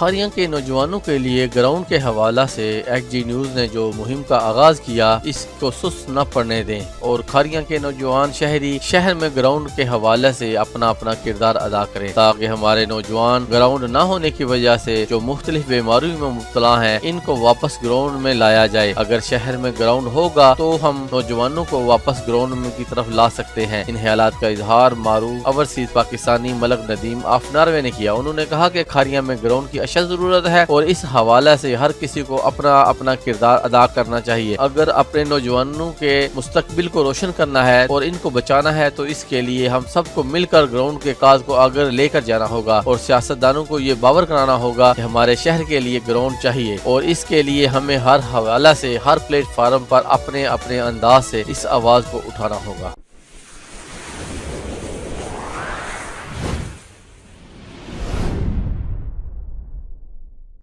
کھاریاں کے نوجوانوں کے لیے گراؤنڈ کے حوالہ سے ایچ جی نیوز نے جو مہم کا آغاز کیا اس کو سست نہ پڑنے دیں اور کھاریاں کے نوجوان شہر میں گراؤنڈ کے حوالے سے اپنا کردار ادا کریں تاکہ ہمارے نوجوان گراؤنڈ نہ ہونے کی وجہ سے جو مختلف بیماریوں میں مبتلا ہیں ان کو واپس گراؤنڈ میں لایا جائے۔ اگر شہر میں گراؤنڈ ہوگا تو ہم نوجوانوں کو واپس گراؤنڈ میں کی طرف لا سکتے ہیں۔ ان خیالات کا اظہار معروف overseas Pakistani Malik Nadeem of Norway نے کیا۔ انہوں نے کہا کہ کھاریاں میں گراؤنڈ کی اشد ضرورت ہے اور اس حوالے سے ہر کسی کو اپنا کردار ادا کرنا چاہیے۔ اگر اپنے نوجوانوں کے مستقبل کو روشن کرنا ہے اور ان کو بچانا ہے تو اس کے لیے ہم سب کو مل کر گراؤنڈ کے کاز کو آگے لے کر جانا ہوگا اور سیاستدانوں کو یہ باور کرانا ہوگا کہ ہمارے شہر کے لیے گراؤنڈ چاہیے اور اس کے لیے ہمیں ہر حوالہ سے ہر پلیٹ فارم پر اپنے انداز سے اس آواز کو اٹھانا ہوگا۔